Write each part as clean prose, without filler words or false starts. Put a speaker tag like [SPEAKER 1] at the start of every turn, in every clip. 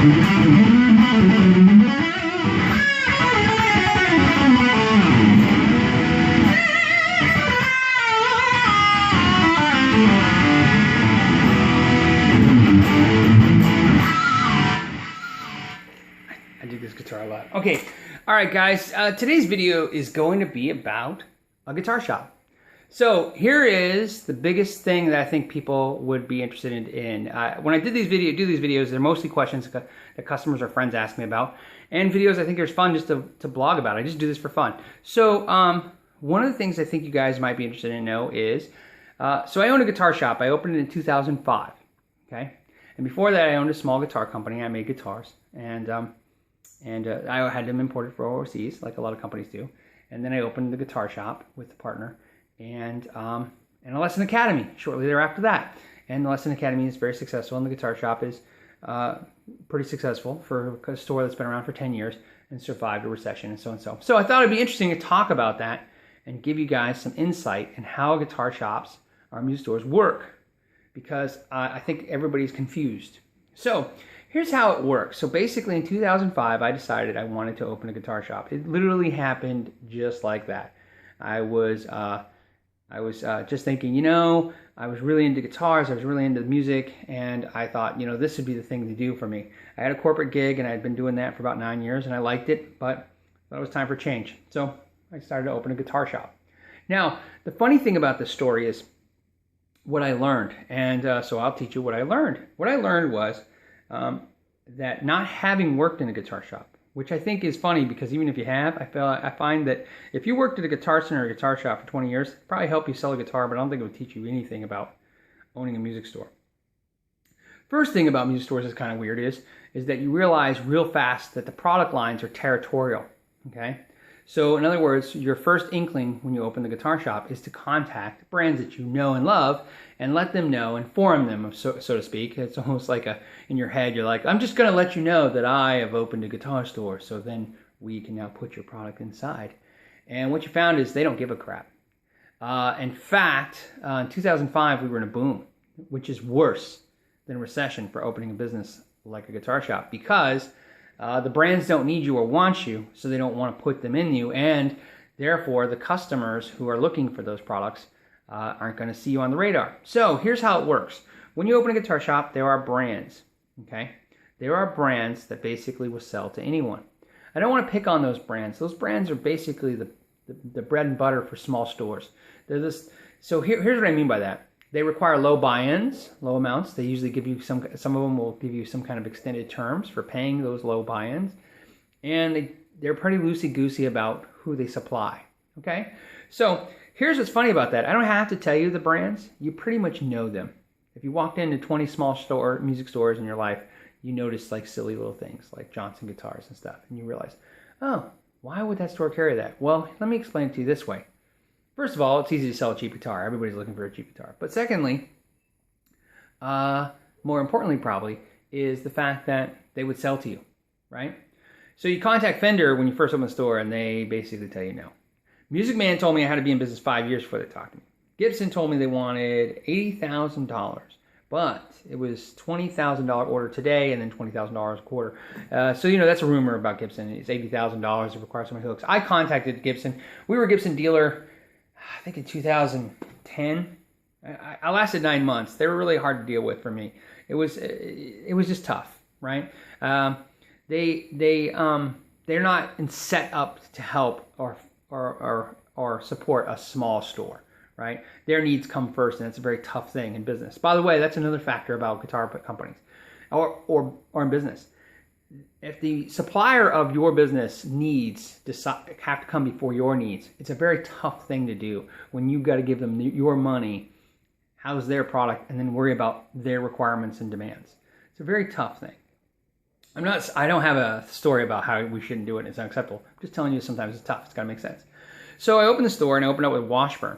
[SPEAKER 1] I do this guitar a lot. Okay, all right, guys. Today's video is going to be about a guitar shop. So here is the biggest thing that I think people would be interested in. When I do these videos, they're mostly questions that customers or friends ask me about, and videos I think are fun just to blog about. I just do this for fun. So one of the things I think you guys might be interested in to know is, so I own a guitar shop. I opened it in 2005. Okay, and before that, I owned a small guitar company. I made guitars, and I had them imported from overseas, like a lot of companies do. And then I opened the guitar shop with a partner, and a lesson academy shortly thereafter that. And the lesson academy is very successful, and the guitar shop is pretty successful for a store that's been around for 10 years and survived a recession and so on and so. So I thought it'd be interesting to talk about that and give you guys some insight in how guitar shops or music stores work, because I think everybody's confused. So here's how it works. So basically in 2005, I decided I wanted to open a guitar shop. It literally happened just like that. I was just thinking, you know, I was really into guitars, I was really into music, and I thought, you know, this would be the thing to do for me. I had a corporate gig, and I had been doing that for about 9 years, and I liked it, but I thought it was time for change. So I started to open a guitar shop. Now, the funny thing about this story is what I learned, and so I'll teach you what I learned. What I learned was that not having worked in a guitar shop, which I think is funny because even if you have, I find that if you worked at a Guitar Center or a guitar shop for 20 years, it'd probably help you sell a guitar, but I don't think it would teach you anything about owning a music store. First thing about music stores is kind of weird is that you realize real fast that the product lines are territorial, okay? So in other words, your first inkling when you open the guitar shop is to contact brands that you know and love and let them know, inform them, so to speak. It's almost like in your head, you're like, I'm just going to let you know that I have opened a guitar store, so then we can now put your product inside. And what you found is they don't give a crap. In fact, in 2005, we were in a boom, which is worse than a recession for opening a business like a guitar shop, because the brands don't need you or want you, so they don't want to put them in you, and therefore the customers who are looking for those products aren't going to see you on the radar. So here's how it works. When you open a guitar shop, there are brands, okay? There are brands that basically will sell to anyone. I don't want to pick on those brands. Those brands are basically the bread and butter for small stores. So here's what I mean by that. They require low buy-ins, low amounts. They usually give you some of them will give you some kind of extended terms for paying those low buy-ins. And they're pretty loosey-goosey about who they supply, okay? So here's what's funny about that. I don't have to tell you the brands. You pretty much know them. If you walked into 20 small music stores in your life, you notice like silly little things like Johnson guitars and stuff. And you realize, oh, why would that store carry that? Well, let me explain it to you this way. First of all, it's easy to sell a cheap guitar. Everybody's looking for a cheap guitar. But secondly, more importantly probably, is the fact that they would sell to you, right? So you contact Fender when you first open the store, and they basically tell you no. Music Man told me I had to be in business 5 years before they talked to me. Gibson told me they wanted $80,000, but it was $20,000 order today and then $20,000 a quarter. So, you know, that's a rumor about Gibson. It's $80,000. It requires so many hooks. I contacted Gibson. We were a Gibson dealer, I think in 2010. I lasted 9 months. They were really hard to deal with for me. It was just tough, right? They're not set up to help or support a small store, right? Their needs come first, and it's a very tough thing in business. By the way, that's another factor about guitar companies or in business. If the supplier of your business needs have to come before your needs, it's a very tough thing to do when you've got to give them your money, house their product, and then worry about their requirements and demands. It's a very tough thing. I don't have a story about how we shouldn't do it and it's unacceptable. I'm just telling you sometimes it's tough. It's got to make sense. So I opened the store, and I opened up with Washburn.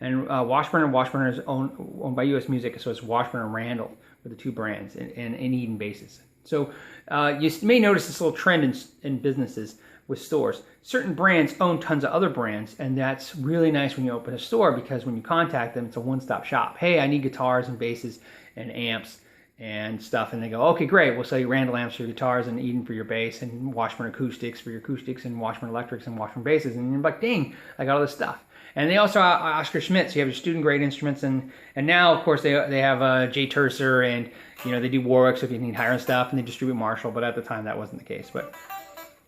[SPEAKER 1] And Washburn is owned by US Music, so it's Washburn and Randall are the two brands, and Eden bases. So you may notice this little trend in businesses with stores. Certain brands own tons of other brands, and that's really nice when you open a store, because when you contact them, it's a one-stop shop. Hey, I need guitars and basses and amps. and stuff, and they go, okay, great, we'll sell you Randall amps for your guitars and Eden for your bass and Washburn acoustics for your acoustics and Washburn electrics and Washburn basses, and you're like, dang, I got all this stuff. And they also have Oscar Schmidt, so you have your student grade instruments, and now of course they have Jay Tercer, and they do Warwick, so if you need higher end stuff, and they distribute Marshall, but at the time that wasn't the case. But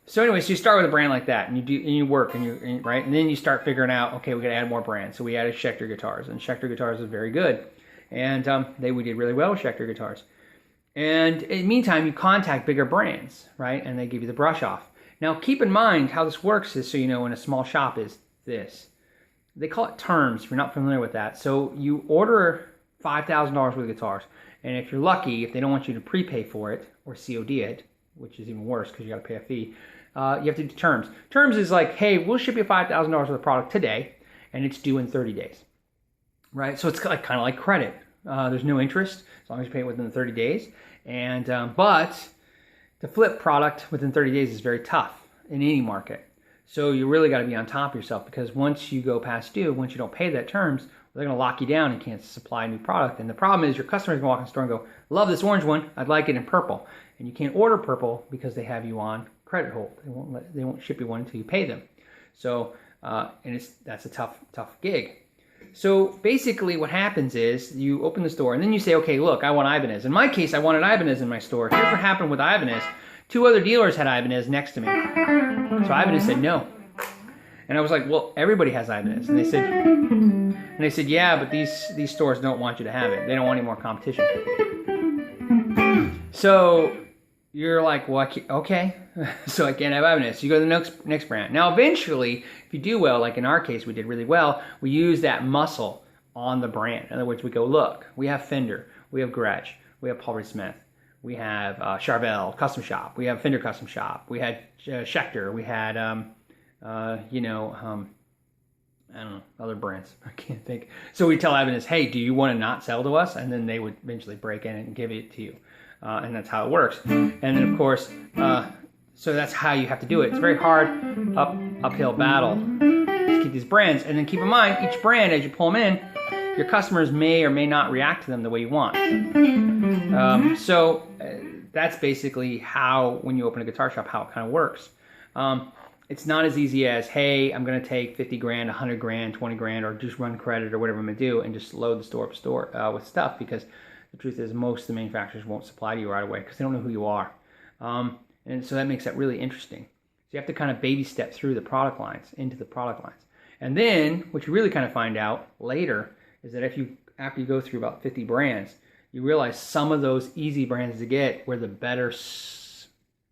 [SPEAKER 1] so anyway, so you start with a brand like that, and you work, right, and then you start figuring out, okay, we got to add more brands. So we added Schecter guitars, and Schecter guitars is very good, and we did really well with Schecter guitars. And in the meantime, you contact bigger brands, right, and they give you the brush off. Now keep in mind how this works is, so in a small shop is this. They call it terms, if you're not familiar with that. So you order $5,000 worth of guitars, and if you're lucky, if they don't want you to prepay for it or COD it, which is even worse because you got to pay a fee, you have to do terms. Terms is like, hey, we'll ship you $5,000 worth of product today, and it's due in 30 days, right? So it's kind of like credit. There's no interest as long as you pay it within 30 days, and but to flip product within 30 days is very tough in any market. So you really got to be on top of yourself, because once you go past due, once you don't pay that terms, they're going to lock you down and can't supply a new product. And the problem is your customers can walk in the store and go, love this orange one, I'd like it in purple. And you can't order purple because they have you on credit hold. They won't ship you one until you pay them. So that's a tough gig. So basically what happens is you open the store and then you say, okay, look, I want Ibanez. In my case, I wanted Ibanez in my store. Here's what happened with Ibanez. 2 other dealers had Ibanez next to me. So Ibanez said no. And I was like, well, everybody has Ibanez. And they said, yeah, but these stores don't want you to have it. They don't want any more competition. So you're like, well, okay. So I can't have Ibanez. So you go to the next brand. Now, eventually, if you do well, like in our case, we did really well, we use that muscle on the brand. In other words, we go, look, we have Fender, we have Gretsch, we have Paul Reed Smith, we have Charvel Custom Shop, we have Fender Custom Shop, we had Schecter, we had, I don't know, other brands. I can't think. So we tell Ibanez, hey, do you want to not sell to us? And then they would eventually break in and give it to you. And that's how it works. And then, of course, so that's how you have to do it. It's a very hard uphill battle to keep these brands. And then keep in mind, each brand, as you pull them in, your customers may or may not react to them the way you want. So that's basically how, when you open a guitar shop, how it kind of works. It's not as easy as, hey, I'm going to take 50 grand, 100 grand, 20 grand, or just run credit or whatever I'm going to do and just load the store up with stuff, because the truth is most of the manufacturers won't supply to you right away because they don't know who you are. And so that makes that really interesting. So you have to kind of baby step through the product lines, into the product lines. And then what you really kind of find out later is that after you go through about 50 brands, you realize some of those easy brands to get were the better,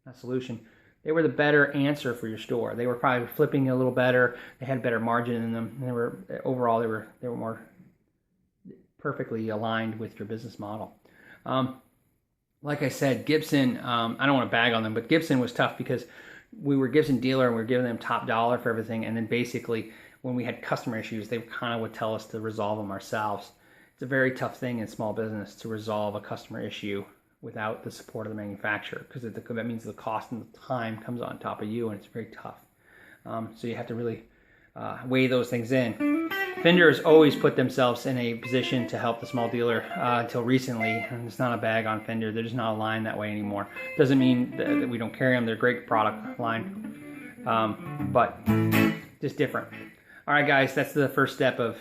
[SPEAKER 1] not solution, they were the better answer for your store. They were probably flipping a little better. They had better margin in them. And they were more perfectly aligned with your business model. Like I said, Gibson, I don't want to bag on them, but Gibson was tough because we were Gibson dealer and we were giving them top dollar for everything. And then basically when we had customer issues, they kind of would tell us to resolve them ourselves. It's a very tough thing in small business to resolve a customer issue without the support of the manufacturer, because that means the cost and the time comes on top of you, and it's very tough. So you have to really weigh those things in. Fender has always put themselves in a position to help the small dealer until recently, and it's not a bag on Fender. They're just not aligned that way anymore. Doesn't mean that we don't carry them. They're a great product line, but just different. All right, guys, that's the first step of,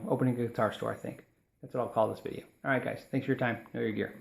[SPEAKER 1] opening a guitar store, I think. That's what I'll call this video. All right, guys, thanks for your time. Know your gear.